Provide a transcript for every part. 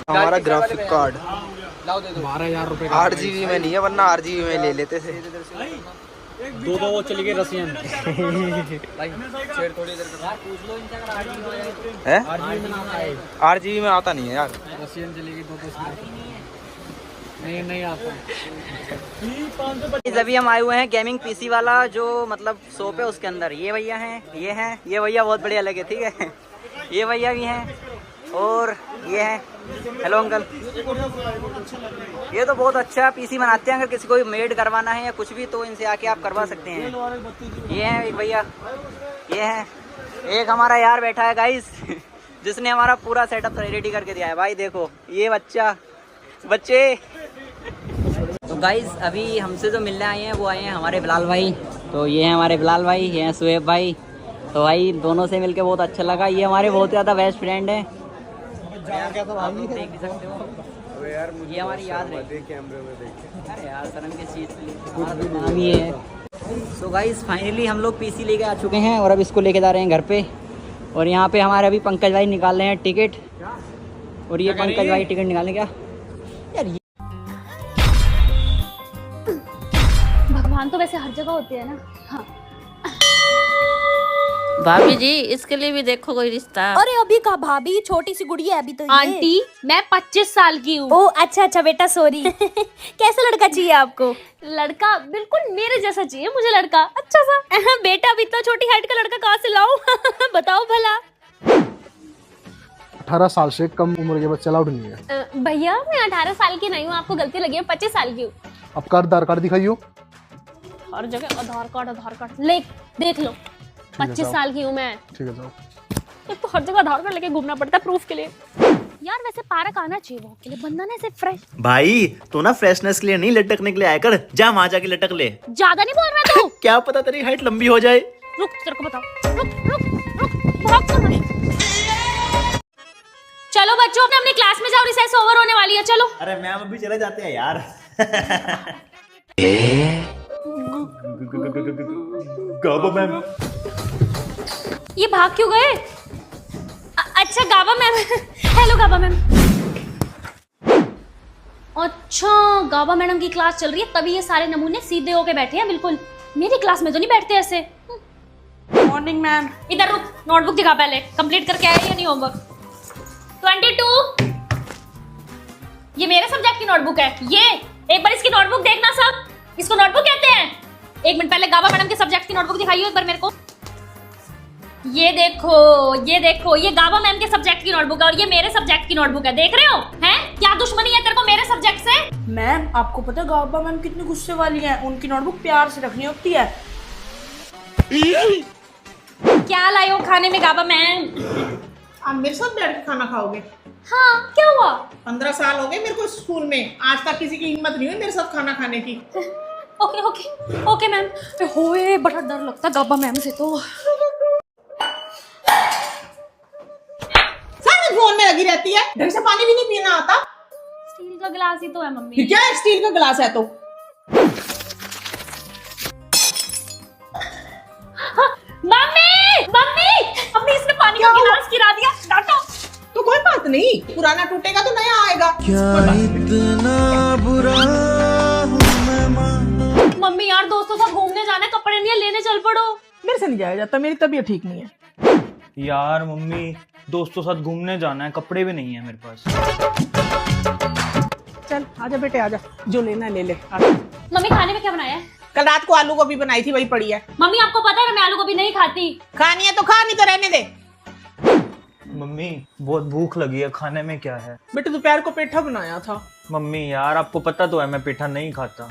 हमारा graphic card 12,000 8 GB में नहीं है, वरना 8 GB में ले लेते थे। दो वो चली गई रसियन। है 8 GB में आता नहीं है यार। रसियन चली गई नहीं आता। अभी हम आए हुए हैं गेमिंग पीसी वाला जो मतलब शॉप है उसके अंदर। ये भैया हैं, ये भैया बहुत बढ़िया लगे, ठीक है। ये भैया भी हैं और ये हैं। Hello uncle. ये तो बहुत अच्छा पीसी बनाते हैं, अगर किसी को मेड करवाना है या कुछ भी तो इनसे आके आप करवा सकते हैं। ये हैं एक भैया, ये हैं एक हमारा यार बैठा है गाइस जिसने हमारा पूरा सेटअप रेडी करके दिया है। भाई देखो ये बच्चे तो गाइस अभी हमसे जो मिलने आए हैं वो आए हैं हमारे बिलाल भाई। तो ये हैं हमारे बिलाल भाई, ये हैं सुहेब भाई। तो भाई दोनों से मिलके बहुत अच्छा लगा। ये हमारे बहुत ज़्यादा बेस्ट फ्रेंड हैं। आप देख भी सकते हो, ये हमारी याद रही। अरे यार शर्म की चीज़ नाम ही है। सो गाइस फाइनली हम लोग पीसी लेके आ चुके हैं और अब इसको लेके जा रहे हैं घर पे। और यहाँ पे हमारे अभी पंकज भाई निकाल रहे हैं टिकट। और ये पंकज भाई टिकट निकालें क्या यार। भगवान तो वैसे हर जगह होते हैं ना। हाँ। भाभी जी इसके लिए भी देखो कोई रिश्ता। अरे अभी का भाभी, छोटी सी गुड़िया है अभी तो। आंटी मैं 25 साल की हूँ। ओ अच्छा बेटा सॉरी कैसा लड़का चाहिए आपको? लड़का बिल्कुल मेरे जैसा चाहिए मुझे, लड़का अच्छा सा। बेटा अभी इतना छोटी हाइट का लड़का कहाँ से लाऊं बताओ भला। 18 साल से कम उम्र के बच्चे अलाउड नहीं है। भैया मैं 18 साल की नहीं हूँ, आपको गलती लगी है, 25 साल की हूँ। आपका आधार कार्ड दिखाइयो। हर जगह आधार कार्ड ले देख लो। 25 साल की हूँ मैं। ठीक है जाओ। एक तो हर जगह आधार कार्ड लेके घूमना पड़ता है प्रूफ के लिए। यार वैसे पार्क आना चाहिए वॉक के लिए, बंदा ना ऐसे फ्रेश। भाई तू ना फ्रेशनेस के लिए नहीं लटकने के लिए आया कर, जा वहां जाके लटक ले। ज्यादा नहीं बोल रहा तू। क्या पता तेरी हाइट लंबी हो जाए। रुक तेरे को बताओ, रुक भाग तो मत। चलो बच्चों अपने क्लास में जाओ, रिसेस ओवर होने वाली है, चलो। अरे मैम अभी चले जाते हैं यार। गाबा मैम। ये भाग क्यों गए? अच्छा गाबा मैम। हेलो गाबा मैम। अच्छा गाबा मैडम की क्लास चल रही है तभी ये सारे नमूने सीधे होके बैठे हैं। बिल्कुल मेरी क्लास में तो नहीं बैठते ऐसे। Morning ma'am. इधर रुक, नोटबुक दिखा पहले, कंप्लीट करके आया या नहीं होमवर्क। 22 ये मेरे सब्जेक्ट की नोटबुक है। ये एक बार इसकी नोटबुक देखना सब, इसको नोटबुक कहते हैं। एक मिनट पहले गाबा मैडम के सब्जेक्ट की नोटबुक दिखाइए एक बार मेरे को। ये देखो ये गाबा मैम के सब्जेक्ट की नोटबुक है और ये मेरे सब्जेक्ट की नोटबुक है। देख रहे हो हैं क्या दुश्मनी है तेरे को मेरे सब्जेक्ट से? मैम आपको पता है गाबा मैम कितनी गुस्से वाली हैं, उनकी नोटबुक प्यार से रखनी होती है। क्या लाए हो खाने में गाबा मैम? आप मेरे साथ बैठ के खाना खाओगे? हाँ क्या हुआ? 15 साल हो गए मेरे को स्कूल में, आज तक किसी की हिम्मत नहीं हुई मेरे साथ खाना खाने की। Okay ma'am. होए बड़ा डर लगता है गाबा मैम से तो। सारी फोन में लगी रहती है, ढंग से पानी भी नहीं पीना आता। स्टील का गिलास ही तो है मम्मी। फिर क्या है, स्टील का गिलास है तो। मम्मी अपनी इसने पानी का गिलास गिरा दिया, डांटो। तो कोई बात नहीं, पुराना टूटेगा तो नया आएगा। मम्मी यार दोस्तों साथ घूमने जाना है, कपड़े नहीं है लेने चल पड़ो। मेरे से नहीं जाया जाता, मेरी तबीयत ठीक नहीं है। यार मम्मी दोस्तों साथ घूमने जाना है, कपड़े भी नहीं है मेरे पास। चल आजा बेटे आजा, जो लेना है ले ले। आजा। मम्मी खाने में क्या बनाया है? कल रात को आलू गोभी बनाई थी, वही पड़ी है। मम्मी आपको पता है ना मैं आलू गोभी नहीं खाती। खानी है तो खा, नहीं तो रहने दे। मम्मी बहुत भूख लगी है, खाने में क्या है? बेटे दोपहर को पेठा बनाया था। मम्मी यार आपको पता तो है मैं पेठा नहीं खाता।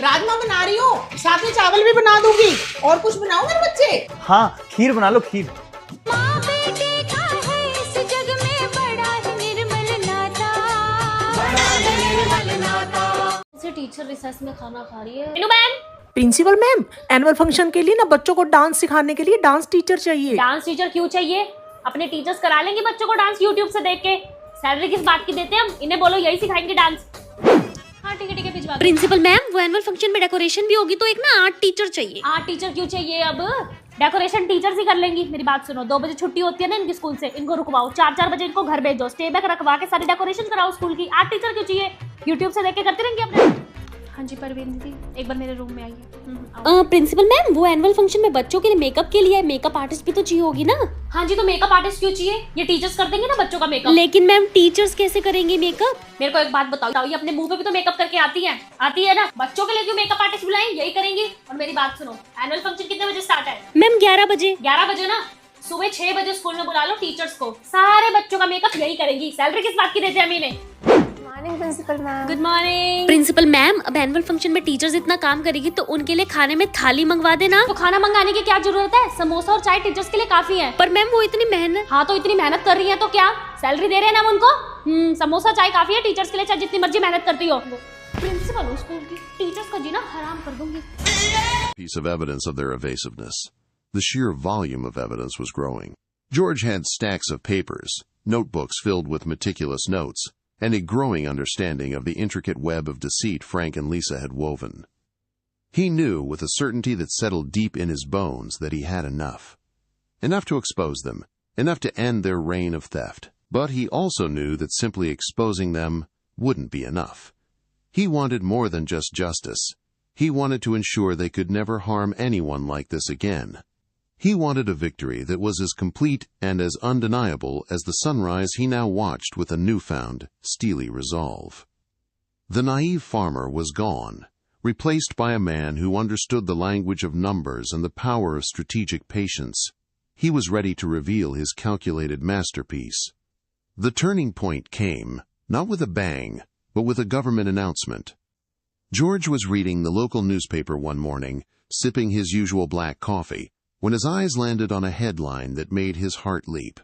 राजमा बना रही हूँ, साथ में चावल भी बना दूंगी। और कुछ बनाओ मेरे बच्चे? हाँ खीर बना लो, खीर। टीचर रिसेस में खाना खा रही है। इनू ma'am. Principal ma'am, annual function के लिए ना बच्चों को डांस सिखाने के लिए डांस टीचर चाहिए। डांस टीचर क्यों चाहिए? अपने टीचर्स करा लेंगे बच्चों को डांस यूट्यूब से देख के। सैलरी किस बात की देते हैं हम? इन्हें बोलो यही सिखाएंगे डांस। हाँ ठीक है भिजवा दो। प्रिंसिपल मैम वो एनुअल फंक्शन में डेकोरेशन भी होगी तो एक ना आर्ट टीचर चाहिए। आर्ट टीचर क्यों चाहिए? अब डेकोरेशन टीचर्स ही कर लेंगी। मेरी बात सुनो, 2 बजे छुट्टी होती है ना इनकी स्कूल से, इनको रुकवाओ, 4-4 बजे इनको घर भेजो, स्टे बैक रखवा के सारी डेकोरेशन कराओ स्कूल की। आर्ट टीचर क्यों चाहिए? यूट्यूब से देख के करते रहेंगे अपने। हाँ जी परवीन दीदी, एक बार मेरे रूम में आइए। प्रिंसिपल मैम, वो एनुअल फंक्शन में बच्चों के लिए मेकअप के लिए मेकअप आर्टिस्ट भी तो चाहिए होगी ना? हाँ जी, तो मेकअप आर्टिस्ट क्यों चाहिए? ये टीचर्स कर देंगे ना बच्चों का मेकअप। लेकिन मैम टीचर्स कैसे करेंगे मेकअप? मेरे को एक बात बताओ, ये अपने मुंह पे भी तो मेकअप करके आती है ना? बच्चों के लिए क्यों मेकअप आर्टिस्ट बुलाएं? यही करेंगी। और मेरी बात सुनो, एनुअल फंक्शन कितने बजे स्टार्ट है? मैम 11 बजे। 11 बजे ना? सुबह 6 बजे स्कूल में बुला लो टीचर्स को, सारे बच्चों का मेकअप यही करेंगी। सैलरी किस बात की देते हैं महीने? Good morning principal ma'am. अब एनुअल फंक्शन में टीचर्स इतना काम करेगी तो उनके लिए खाने में थाली मंगवा देना। तो खाना मंगाने की क्या जरूरत है? समोसा और चाय टीचर्स के लिए काफी है। पर मैम वो इतनी मेहनत। हाँ, तो इतनी मेहनत कर रही है तो क्या सैलरी दे रहे हैं ना उनको? समोसा चाय काफी है टीचर्स के लिए, चाहे जितनी मर्जी मेहनत करती हो। प्रिंसिपल हूँ स्कूल की, टीचर्स का जीना हराम कर दूंगी। Piece of evidence of their evasiveness. The sheer volume of evidence was growing. George had stacks of papers, notebooks filled with meticulous notes, and a growing understanding of the intricate web of deceit Frank and Lisa had woven. He knew with a certainty that settled deep in his bones that he had enough. Enough to expose them, enough to end their reign of theft. But he also knew that simply exposing them wouldn't be enough. He wanted more than just justice. He wanted to ensure they could never harm anyone like this again. He wanted a victory that was as complete and as undeniable as the sunrise he now watched with a newfound, steely resolve. The naive farmer was gone, replaced by a man who understood the language of numbers and the power of strategic patience. He was ready to reveal his calculated masterpiece. The turning point came, not with a bang, but with a government announcement. George was reading the local newspaper one morning, sipping his usual black coffee, when his eyes landed on a headline that made his heart leap.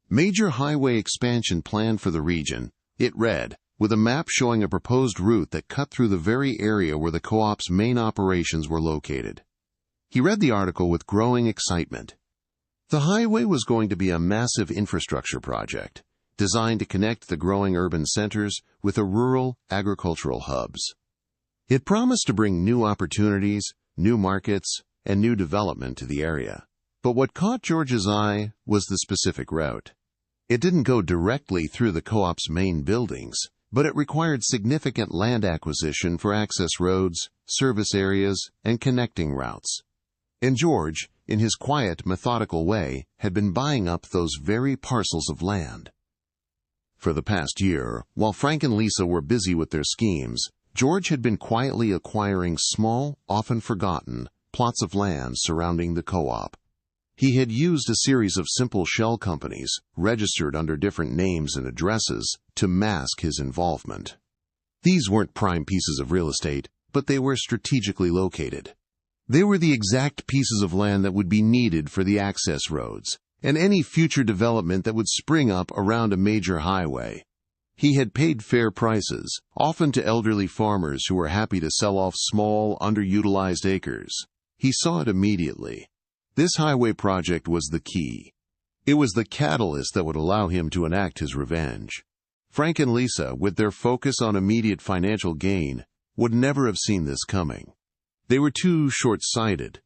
Major highway expansion planned for the region, it read, with a map showing a proposed route that cut through the very area where the co-op's main operations were located. He read the article with growing excitement. The highway was going to be a massive infrastructure project, designed to connect the growing urban centers with the rural, agricultural hubs. It promised to bring new opportunities, new markets, and new development to the area. But what caught George's eye was the specific route. It didn't go directly through the co-op's main buildings, but it required significant land acquisition for access roads, service areas, and connecting routes. And George, in his quiet, methodical way, had been buying up those very parcels of land. For the past year, while Frank and Lisa were busy with their schemes, George had been quietly acquiring small, often forgotten, plots of land surrounding the co-op. He had used a series of simple shell companies, registered under different names and addresses, to mask his involvement. These weren't prime pieces of real estate, but they were strategically located. They were the exact pieces of land that would be needed for the access roads, and any future development that would spring up around a major highway. He had paid fair prices, often to elderly farmers who were happy to sell off small, underutilized acres. He saw it immediately. This highway project was the key. It was the catalyst that would allow him to enact his revenge. Frank and Lisa, with their focus on immediate financial gain, would never have seen this coming. They were too short-sighted.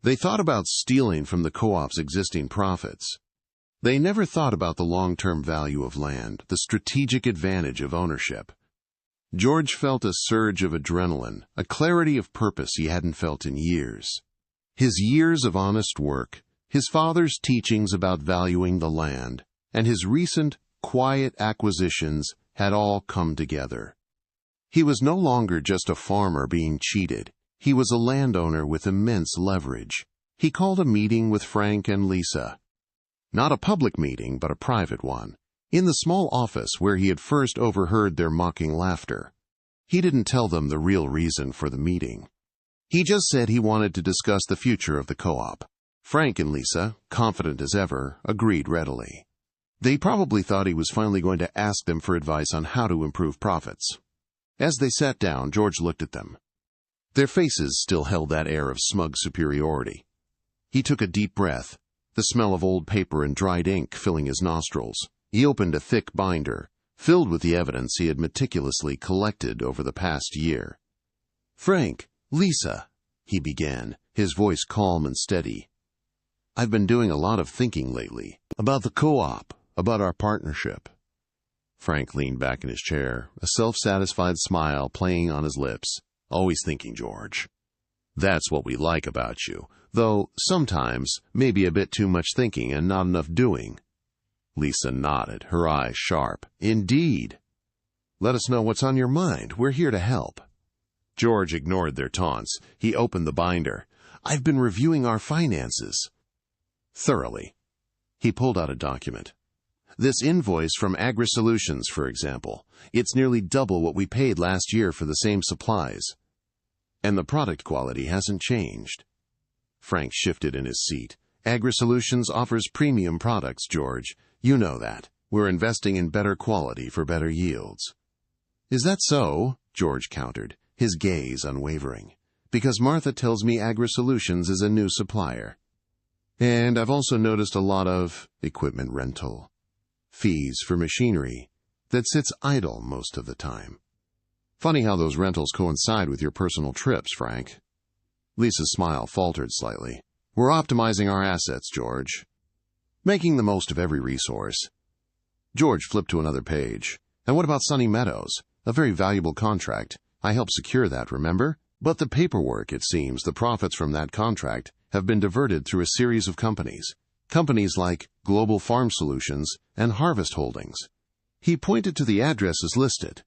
They thought about stealing from the co-op's existing profits. They never thought about the long-term value of land, the strategic advantage of ownership. George felt a surge of adrenaline, a clarity of purpose he hadn't felt in years. His years of honest work, his father's teachings about valuing the land, and his recent, quiet acquisitions had all come together. He was no longer just a farmer being cheated. He was a landowner with immense leverage. He called a meeting with Frank and Lisa. Not a public meeting, but a private one, in the small office where he had first overheard their mocking laughter. He didn't tell them the real reason for the meeting. He just said he wanted to discuss the future of the co-op. Frank and Lisa, confident as ever, agreed readily. They probably thought he was finally going to ask them for advice on how to improve profits. As they sat down, George looked at them. Their faces still held that air of smug superiority. He took a deep breath, the smell of old paper and dried ink filling his nostrils. He opened a thick binder, filled with the evidence he had meticulously collected over the past year. "Frank, Lisa," he began, his voice calm and steady, I've been doing a lot of thinking lately. About the co-op, about our partnership. Frank leaned back in his chair, a self-satisfied smile playing on his lips. Always thinking, George. That's what we like about you, though sometimes maybe a bit too much thinking and not enough doing. Lisa nodded, her eyes sharp. Indeed. Let us know what's on your mind. We're here to help. George ignored their taunts. He opened the binder. I've been reviewing our finances. Thoroughly. He pulled out a document. This invoice from Agri-Solutions, for example. It's nearly double what we paid last year for the same supplies. And the product quality hasn't changed. Frank shifted in his seat. Agri-Solutions offers premium products, George. You know that. We're investing in better quality for better yields. Is that so? George countered, his gaze unwavering. Because Martha tells me Agri-Solutions is a new supplier. And I've also noticed a lot of equipment rental. Fees for machinery that sits idle most of the time. Funny how those rentals coincide with your personal trips, Frank. Lisa's smile faltered slightly. We're optimizing our assets, George. Making the most of every resource. George flipped to another page. And what about Sunny Meadows? A very valuable contract. I helped secure that, remember? But the paperwork, it seems, the profits from that contract have been diverted through a series of companies. Companies like Global Farm Solutions and Harvest Holdings. He pointed to the addresses listed.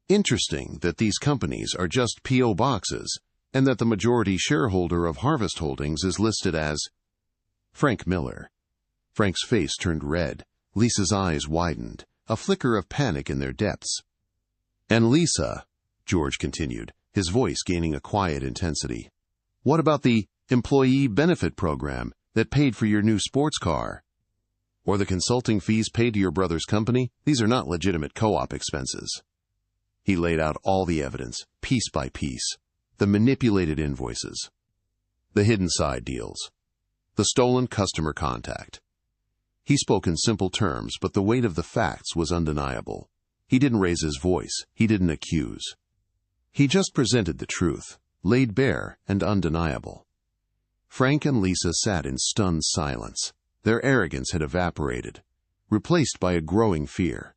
Interesting that these companies are just P.O. boxes, and that the majority shareholder of Harvest Holdings is listed as Frank Miller. Frank's face turned red. Lisa's eyes widened, a flicker of panic in their depths. And Lisa, George continued, his voice gaining a quiet intensity. What about the employee benefit program that paid for your new sports car? Or the consulting fees paid to your brother's company? These are not legitimate co-op expenses. He laid out all the evidence, piece by piece. The manipulated invoices. The hidden side deals. The stolen customer contact. He spoke in simple terms, but the weight of the facts was undeniable. He didn't raise his voice. He didn't accuse. He just presented the truth, laid bare and undeniable. Frank and Lisa sat in stunned silence. Their arrogance had evaporated, replaced by a growing fear.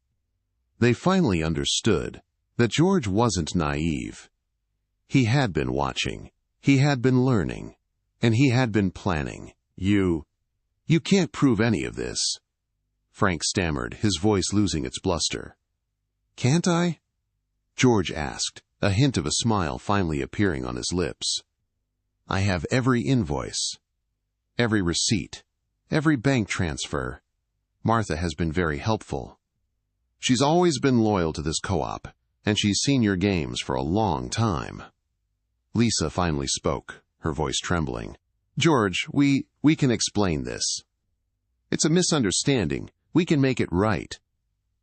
They finally understood that George wasn't naive. He had been watching, he had been learning, and he had been planning. You can't prove any of this. Frank stammered, his voice losing its bluster. Can't I? George asked, a hint of a smile finally appearing on his lips. I have every invoice, every receipt, every bank transfer. Martha has been very helpful. She's always been loyal to this co-op, and she's seen your games for a long time. Lisa finally spoke, her voice trembling. George, we can explain this. It's a misunderstanding. We can make it right.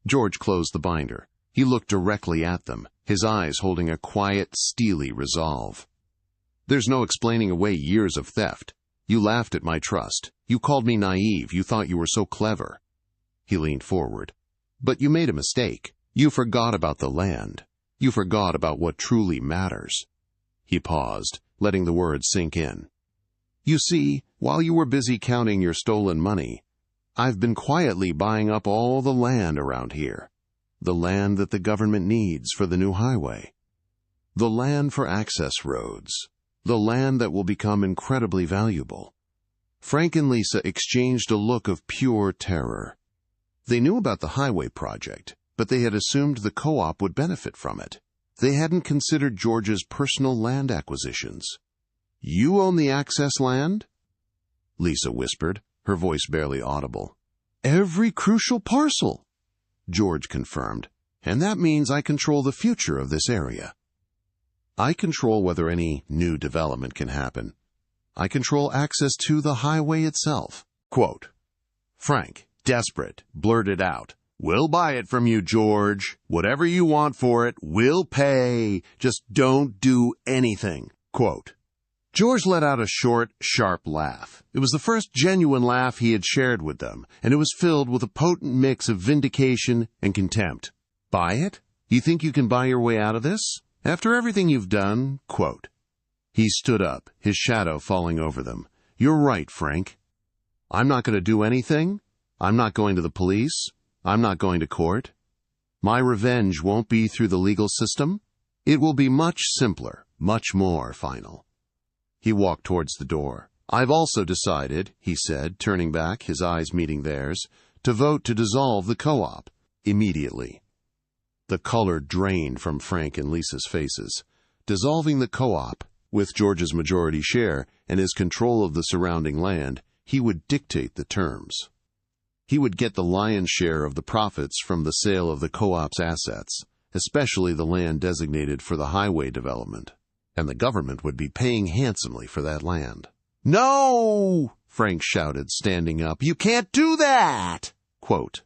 George closed the binder. He looked directly at them, his eyes holding a quiet, steely resolve. There's no explaining away years of theft. You laughed at my trust. You called me naive. You thought you were so clever. He leaned forward. But you made a mistake. You forgot about the land. You forgot about what truly matters. He paused, letting the words sink in. You see, while you were busy counting your stolen money, I've been quietly buying up all the land around here. The land that the government needs for the new highway. The land for access roads. The land that will become incredibly valuable. Frank and Lisa exchanged a look of pure terror. They knew about the highway project, but they had assumed the co-op would benefit from it. They hadn't considered George's personal land acquisitions. You own the access land? Lisa whispered, her voice barely audible. Every crucial parcel, George confirmed, and that means I control the future of this area. I control whether any new development can happen. I control access to the highway itself. Quote, Frank, desperate, blurted out, We'll buy it from you, George. Whatever you want for it, we'll pay. Just don't do anything. Quote. George let out a short, sharp laugh. It was the first genuine laugh he had shared with them, and it was filled with a potent mix of vindication and contempt. Buy it? You think you can buy your way out of this? After everything you've done? Quote. He stood up, his shadow falling over them. You're right, Frank. I'm not going to do anything. I'm not going to the police. I'm not going to court. My revenge won't be through the legal system. It will be much simpler, much more final. He walked towards the door. I've also decided, he said, turning back, his eyes meeting theirs, to vote to dissolve the co-op immediately. The color drained from Frank and Lisa's faces. Dissolving the co-op, with George's majority share and his control of the surrounding land, he would dictate the terms. He would get the lion's share of the profits from the sale of the co-op's assets, especially the land designated for the highway development, and the government would be paying handsomely for that land. "No!" Frank shouted, standing up. "You can't do that!" Quote,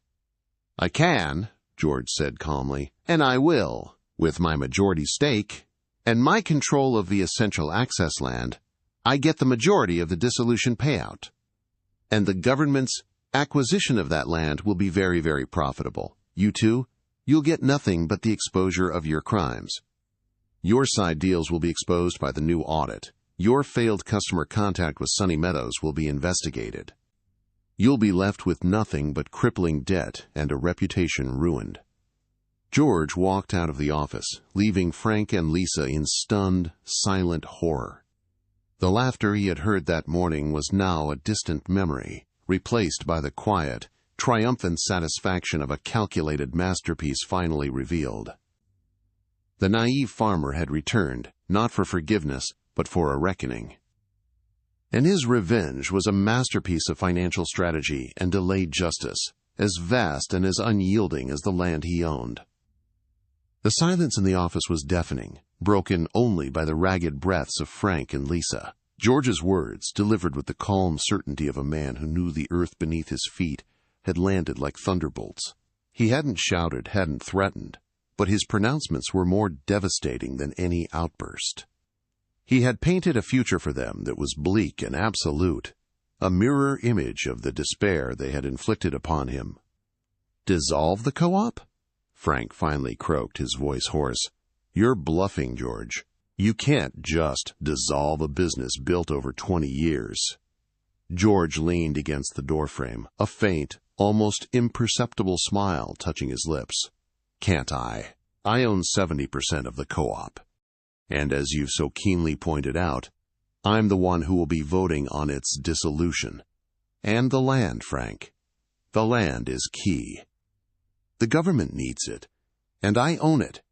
"I can," George said calmly, "and I will, with my majority stake and my control of the essential access land. I get the majority of the dissolution payout, and the government's acquisition of that land will be very, very profitable. You two, you'll get nothing but the exposure of your crimes. Your side deals will be exposed by the new audit. Your failed customer contact with Sunny Meadows will be investigated. You'll be left with nothing but crippling debt and a reputation ruined." George walked out of the office, leaving Frank and Lisa in stunned, silent horror. The laughter he had heard that morning was now a distant memory, replaced by the quiet, triumphant satisfaction of a calculated masterpiece finally revealed. The naive farmer had returned, not for forgiveness, but for a reckoning. And his revenge was a masterpiece of financial strategy and delayed justice, as vast and as unyielding as the land he owned. The silence in the office was deafening, broken only by the ragged breaths of Frank and Lisa. George's words, delivered with the calm certainty of a man who knew the earth beneath his feet, had landed like thunderbolts. He hadn't shouted, hadn't threatened, but his pronouncements were more devastating than any outburst. He had painted a future for them that was bleak and absolute, a mirror image of the despair they had inflicted upon him. "Dissolve the co-op?" Frank finally croaked, his voice hoarse. "You're bluffing, George. You can't just dissolve a business built over 20 years. George leaned against the doorframe, a faint, almost imperceptible smile touching his lips. "Can't I? I own 70% of the co-op. And as you've so keenly pointed out, I'm the one who will be voting on its dissolution. And the land, Frank. The land is key. The government needs it, and I own it.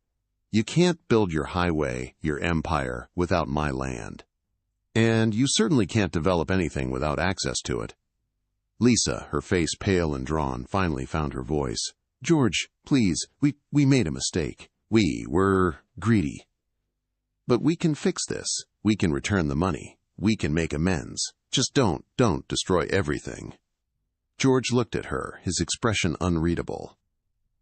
You can't build your highway, your empire, without my land. And you certainly can't develop anything without access to it." Lisa, her face pale and drawn, finally found her voice. "George, please, we made a mistake. We're greedy. But we can fix this. We can return the money. We can make amends. Just don't destroy everything." George looked at her, his expression unreadable.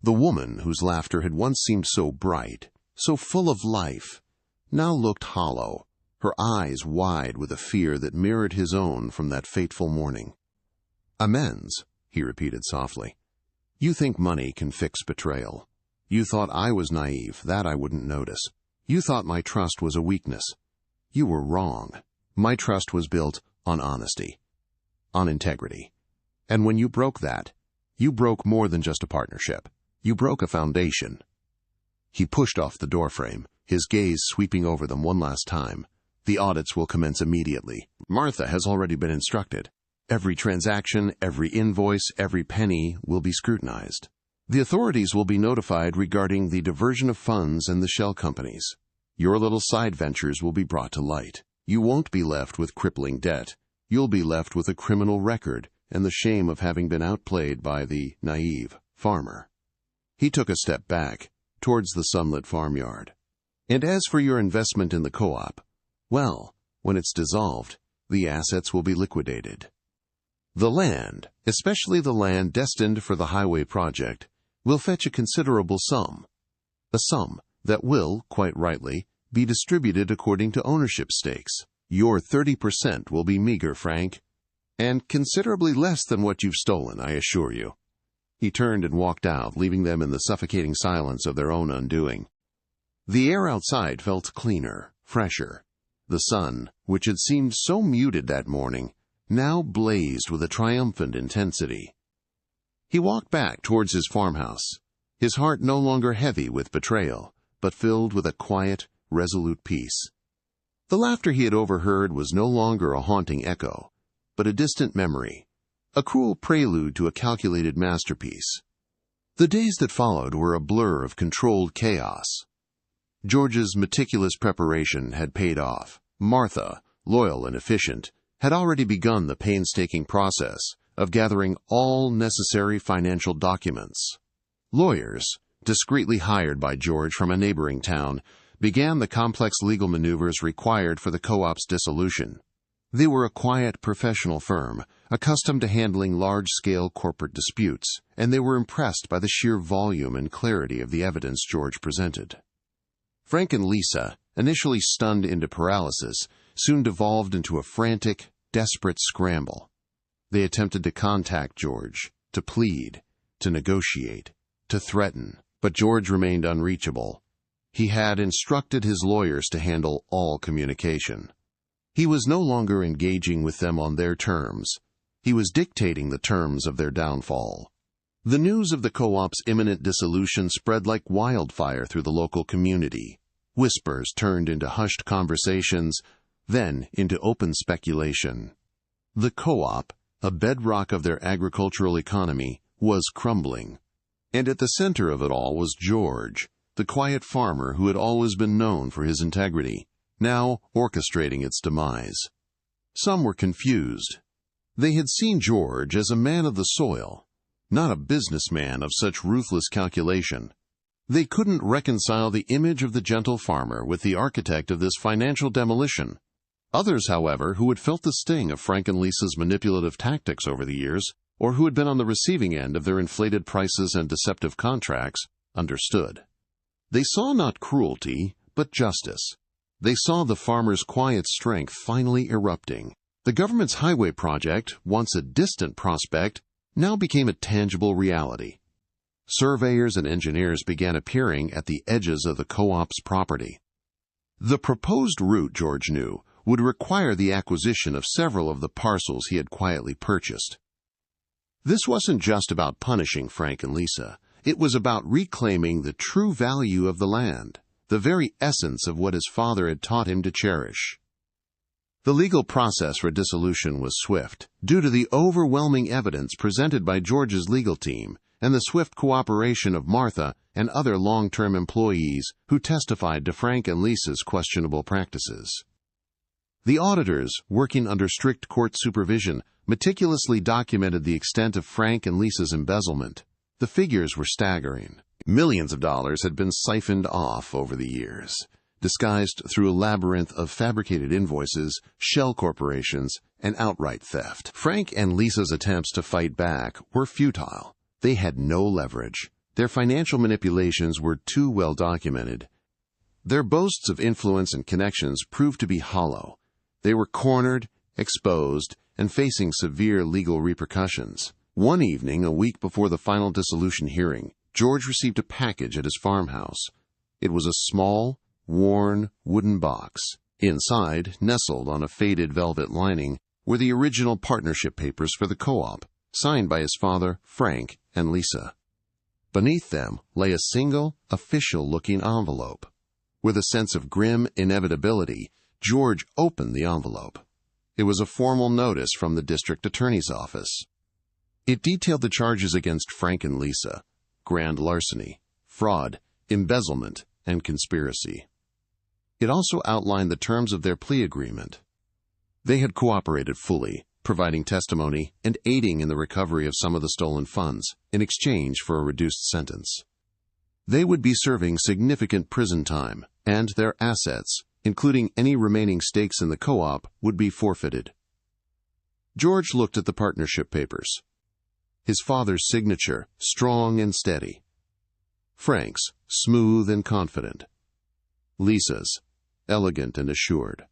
The woman whose laughter had once seemed so bright, so full of life, now looked hollow, her eyes wide with a fear that mirrored his own from that fateful morning. "Amends," he repeated softly. "You think money can fix betrayal. You thought I was naive, that I wouldn't notice. You thought my trust was a weakness. You were wrong. My trust was built on honesty, on integrity. And when you broke that, you broke more than just a partnership. You broke a foundation." He pushed off the doorframe, his gaze sweeping over them one last time. "The audits will commence immediately. Martha has already been instructed. Every transaction, every invoice, every penny will be scrutinized. The authorities will be notified regarding the diversion of funds and the shell companies. Your little side ventures will be brought to light. You won't be left with crippling debt. You'll be left with a criminal record and the shame of having been outplayed by the naive farmer." He took a step back, towards the sunlit farmyard. "And as for your investment in the co-op, well, when it's dissolved, the assets will be liquidated. The land, especially the land destined for the highway project, will fetch a considerable sum. A sum that will, quite rightly, be distributed according to ownership stakes. Your 30% will be meager, Frank, and considerably less than what you've stolen, I assure you." He turned and walked out, leaving them in the suffocating silence of their own undoing. The air outside felt cleaner, fresher. The sun, which had seemed so muted that morning, now blazed with a triumphant intensity. He walked back towards his farmhouse, his heart no longer heavy with betrayal, but filled with a quiet, resolute peace. The laughter he had overheard was no longer a haunting echo, but a distant memory, a cruel prelude to a calculated masterpiece. The days that followed were a blur of controlled chaos. George's meticulous preparation had paid off. Martha, loyal and efficient, had already begun the painstaking process of gathering all necessary financial documents. Lawyers, discreetly hired by George from a neighboring town, began the complex legal maneuvers required for the co-op's dissolution. They were a quiet, professional firm, accustomed to handling large-scale corporate disputes, and they were impressed by the sheer volume and clarity of the evidence George presented. Frank and Lisa, initially stunned into paralysis, soon devolved into a frantic, desperate scramble. They attempted to contact George, to plead, to negotiate, to threaten, but George remained unreachable. He had instructed his lawyers to handle all communication. He was no longer engaging with them on their terms. He was dictating the terms of their downfall. The news of the co-op's imminent dissolution spread like wildfire through the local community. Whispers turned into hushed conversations, then into open speculation. The co-op, a bedrock of their agricultural economy, was crumbling. And at the center of it all was George, the quiet farmer who had always been known for his integrity, now orchestrating its demise. Some were confused. They had seen George as a man of the soil, not a businessman of such ruthless calculation. They couldn't reconcile the image of the gentle farmer with the architect of this financial demolition. Others, however, who had felt the sting of Frank and Lisa's manipulative tactics over the years, or who had been on the receiving end of their inflated prices and deceptive contracts, understood. They saw not cruelty, but justice. They saw the farmer's quiet strength finally erupting. The government's highway project, once a distant prospect, now became a tangible reality. Surveyors and engineers began appearing at the edges of the co-op's property. The proposed route, George knew, would require the acquisition of several of the parcels he had quietly purchased. This wasn't just about punishing Frank and Lisa. It was about reclaiming the true value of the land, the very essence of what his father had taught him to cherish. The legal process for dissolution was swift, due to the overwhelming evidence presented by George's legal team and the swift cooperation of Martha and other long-term employees who testified to Frank and Lisa's questionable practices. The auditors, working under strict court supervision, meticulously documented the extent of Frank and Lisa's embezzlement. The figures were staggering. Millions of dollars had been siphoned off over the years, disguised through a labyrinth of fabricated invoices, shell corporations, and outright theft. Frank and Lisa's attempts to fight back were futile. They had no leverage. Their financial manipulations were too well documented. Their boasts of influence and connections proved to be hollow. They were cornered, exposed, and facing severe legal repercussions. One evening, a week before the final dissolution hearing, George received a package at his farmhouse. It was a small, worn, wooden box. Inside, nestled on a faded velvet lining, were the original partnership papers for the co-op, signed by his father, Frank, and Lisa. Beneath them lay a single, official-looking envelope. With a sense of grim inevitability, George opened the envelope. It was a formal notice from the district attorney's office. It detailed the charges against Frank and Lisa: grand larceny, fraud, embezzlement, and conspiracy. It also outlined the terms of their plea agreement. They had cooperated fully, providing testimony and aiding in the recovery of some of the stolen funds in exchange for a reduced sentence. They would be serving significant prison time, and their assets, including any remaining stakes in the co-op, would be forfeited. George looked at the partnership papers. His father's signature, strong and steady. Frank's, smooth and confident. Lisa's, elegant and assured.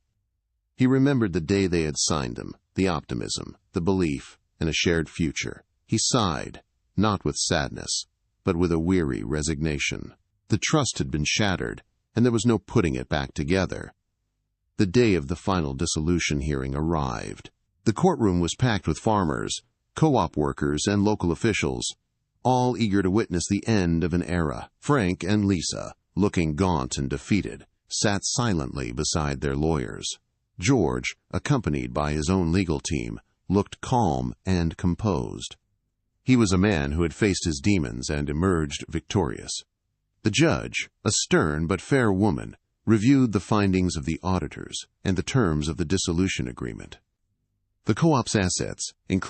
He remembered the day they had signed them, the optimism, the belief, and a shared future. He sighed, not with sadness, but with a weary resignation. The trust had been shattered, and there was no putting it back together. The day of the final dissolution hearing arrived. The courtroom was packed with farmers, co-op workers, and local officials, all eager to witness the end of an era. Frank and Lisa, looking gaunt and defeated, sat silently beside their lawyers. George, accompanied by his own legal team, looked calm and composed. He was a man who had faced his demons and emerged victorious. The judge, a stern but fair woman, reviewed the findings of the auditors and the terms of the dissolution agreement. The co-op's assets, including